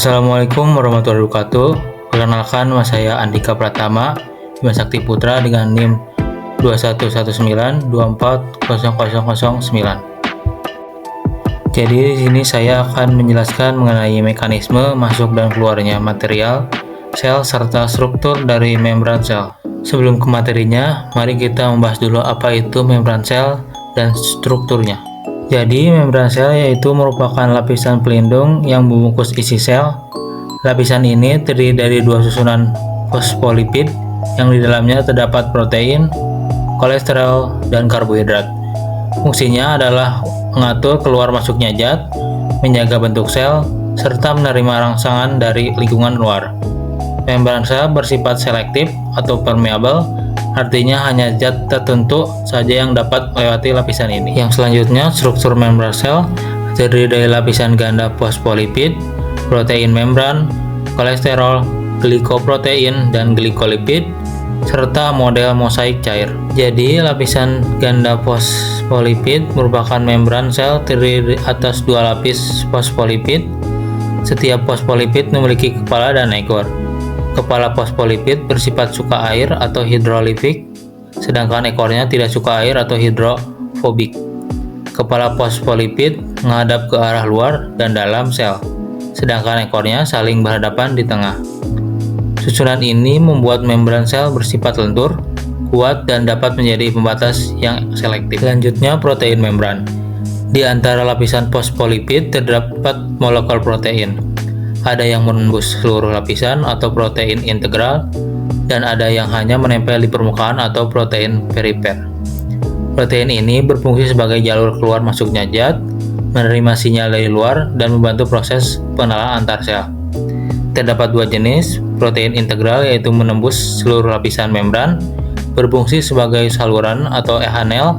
Assalamualaikum warahmatullahi wabarakatuh. Perkenalkan, nama saya Andika Pratama, Bima Sakti Putra dengan NIM 2119240009. Jadi di sini saya akan menjelaskan mengenai mekanisme masuk dan keluarnya material sel serta struktur dari membran sel. Sebelum ke materinya, mari kita membahas dulu apa itu membran sel dan strukturnya. Jadi, membran sel yaitu merupakan lapisan pelindung yang membungkus isi sel. Lapisan ini terdiri dari dua susunan fosfolipid yang di dalamnya terdapat protein, kolesterol, dan karbohidrat. Fungsinya adalah mengatur keluar masuknya zat, menjaga bentuk sel, serta menerima rangsangan dari lingkungan luar. Membran sel bersifat selektif atau permeable, artinya hanya zat tertentu saja yang dapat melewati lapisan ini. Yang selanjutnya, struktur membran sel terdiri dari lapisan ganda fosfolipid, protein membran, kolesterol, glikoprotein, dan glikolipid, serta model mosaik cair. Jadi, lapisan ganda fosfolipid merupakan membran sel terdiri atas dua lapis fosfolipid. Setiap fosfolipid memiliki kepala dan ekor. Kepala fosfolipid bersifat suka air atau hidrolifik, sedangkan ekornya tidak suka air atau hidrofobik. Kepala fosfolipid menghadap ke arah luar dan dalam sel, sedangkan ekornya saling berhadapan di tengah. Susunan ini membuat membran sel bersifat lentur, kuat, dan dapat menjadi pembatas yang selektif. Selanjutnya, protein membran. Di antara lapisan fosfolipid terdapat molekul protein. Ada yang menembus seluruh lapisan atau protein integral, dan ada yang hanya menempel di permukaan atau protein perifer. Protein ini berfungsi sebagai jalur keluar masuknya zat, menerima sinyal dari luar, dan membantu proses pengenalan antar sel. Terdapat dua jenis protein integral, yaitu menembus seluruh lapisan membran, berfungsi sebagai saluran atau ehanel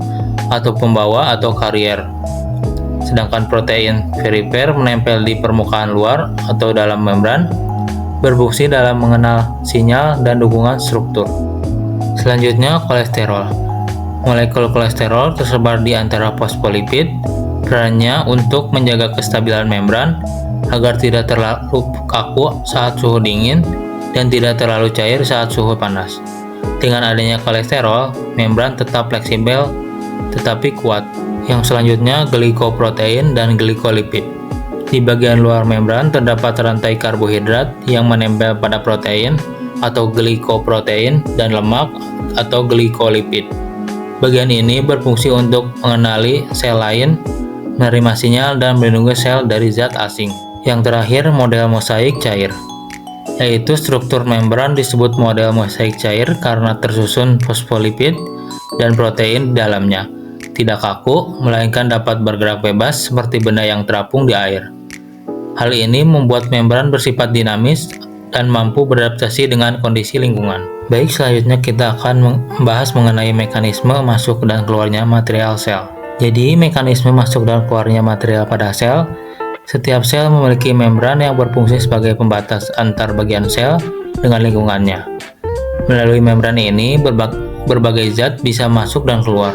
atau pembawa atau karier. Sedangkan protein perifer menempel di permukaan luar atau dalam membran, berfungsi dalam mengenal sinyal dan dukungan struktur. Selanjutnya, kolesterol. Molekul kolesterol tersebar di antara fosfolipid. Perannya untuk menjaga kestabilan membran agar tidak terlalu kaku saat suhu dingin dan tidak terlalu cair saat suhu panas. Dengan adanya kolesterol, membran tetap fleksibel tetapi kuat. Yang selanjutnya, glikoprotein dan glikolipid. Di bagian luar membran terdapat rantai karbohidrat yang menempel pada protein atau glikoprotein dan lemak atau glikolipid. Bagian ini berfungsi untuk mengenali sel lain, menerima sinyal, dan melindungi sel dari zat asing. Yang terakhir, model mosaik cair, yaitu struktur membran disebut model mosaik cair karena tersusun fosfolipid dan protein di dalamnya. Tidak kaku, melainkan dapat bergerak bebas seperti benda yang terapung di air. Hal ini membuat membran bersifat dinamis dan mampu beradaptasi dengan kondisi lingkungan. Baik, selanjutnya kita akan membahas mengenai mekanisme masuk dan keluarnya material sel. Jadi, mekanisme masuk dan keluarnya material pada sel. Setiap sel memiliki membran yang berfungsi sebagai pembatas antar bagian sel dengan lingkungannya. Melalui membran ini, berbagai zat bisa masuk dan keluar.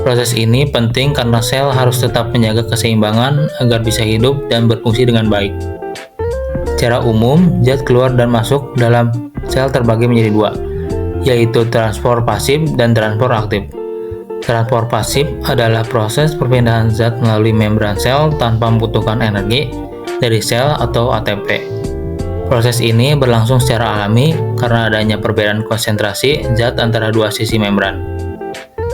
Proses ini penting karena sel harus tetap menjaga keseimbangan agar bisa hidup dan berfungsi dengan baik. Secara umum, zat keluar dan masuk dalam sel terbagi menjadi dua, yaitu transport pasif dan transport aktif. Transport pasif adalah proses perpindahan zat melalui membran sel tanpa membutuhkan energi dari sel atau ATP. Proses ini berlangsung secara alami karena adanya perbedaan konsentrasi zat antara dua sisi membran.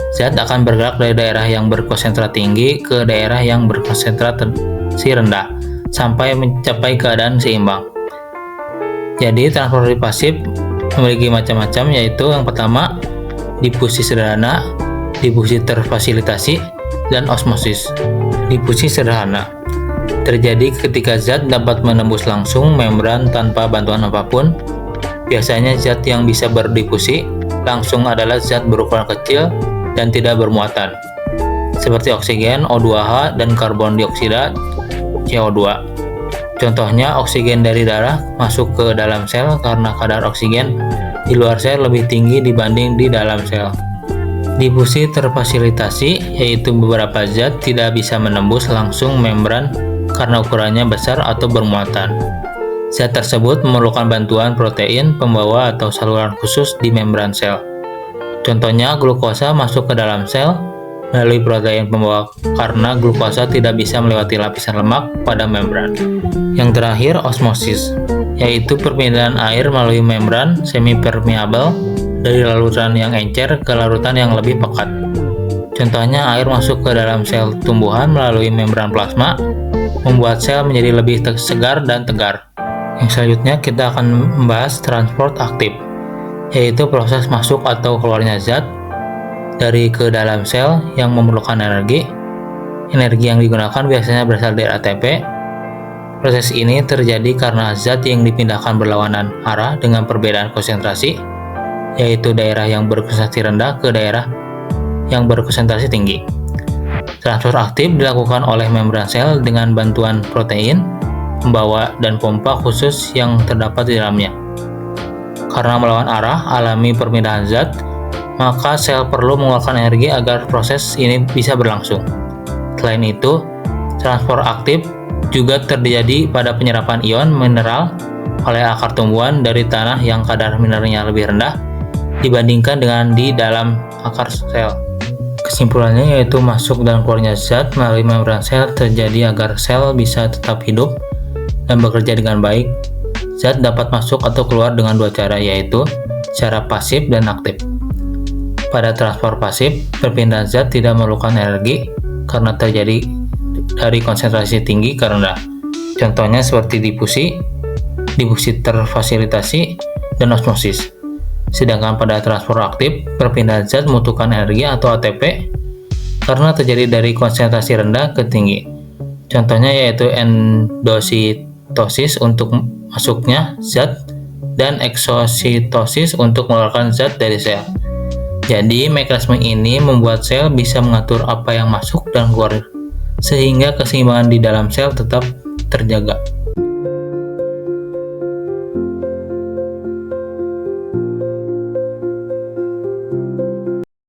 Zat akan bergerak dari daerah yang berkonsentrat tinggi ke daerah yang berkonsentrasi rendah sampai mencapai keadaan seimbang. Jadi, transportasi pasif memiliki macam-macam, yaitu yang pertama, difusi sederhana, difusi terfasilitasi, dan osmosis. Difusi sederhana terjadi ketika zat dapat menembus langsung membran tanpa bantuan apapun. Biasanya zat yang bisa berdifusi langsung adalah zat berukuran kecil dan tidak bermuatan, seperti oksigen O2H dan karbon dioksida CO2. Contohnya, oksigen dari darah masuk ke dalam sel karena kadar oksigen di luar sel lebih tinggi dibanding di dalam sel. Difusi terfasilitasi, yaitu beberapa zat tidak bisa menembus langsung membran karena ukurannya besar atau bermuatan. Zat tersebut memerlukan bantuan protein pembawa atau saluran khusus di membran sel. Contohnya, glukosa masuk ke dalam sel melalui protein pembawa karena glukosa tidak bisa melewati lapisan lemak pada membran. Yang terakhir, osmosis, yaitu perpindahan air melalui membran semipermeabel dari larutan yang encer ke larutan yang lebih pekat. Contohnya, air masuk ke dalam sel tumbuhan melalui membran plasma, membuat sel menjadi lebih segar dan tegar. Yang selanjutnya kita akan membahas transport aktif, yaitu proses masuk atau keluarnya zat dari ke dalam sel yang memerlukan energi. Energi yang digunakan biasanya berasal dari ATP. Proses ini terjadi karena zat yang dipindahkan berlawanan arah dengan perbedaan konsentrasi, yaitu daerah yang berkonsentrasi rendah ke daerah yang berkonsentrasi tinggi. Transfer aktif dilakukan oleh membran sel dengan bantuan protein pembawa dan pompa khusus yang terdapat di dalamnya. Karena melawan arah alami perpindahan zat, maka sel perlu mengeluarkan energi agar proses ini bisa berlangsung. Selain itu, transfer aktif juga terjadi pada penyerapan ion mineral oleh akar tumbuhan dari tanah yang kadar mineralnya lebih rendah dibandingkan dengan di dalam akar sel. Kesimpulannya yaitu masuk dan keluarnya zat melalui membran sel terjadi agar sel bisa tetap hidup dan bekerja dengan baik. Zat dapat masuk atau keluar dengan dua cara, yaitu secara pasif dan aktif. Pada transfer pasif, perpindahan zat tidak memerlukan energi karena terjadi dari konsentrasi tinggi ke rendah. Contohnya seperti difusi terfasilitasi, dan osmosis. Sedangkan pada transfer aktif, perpindahan zat membutuhkan energi atau ATP karena terjadi dari konsentrasi rendah ke tinggi. Contohnya yaitu endositosis untuk masuknya zat dan eksositosis untuk mengeluarkan zat dari sel. Jadi, mekanisme ini membuat sel bisa mengatur apa yang masuk dan keluar, sehingga keseimbangan di dalam sel tetap terjaga.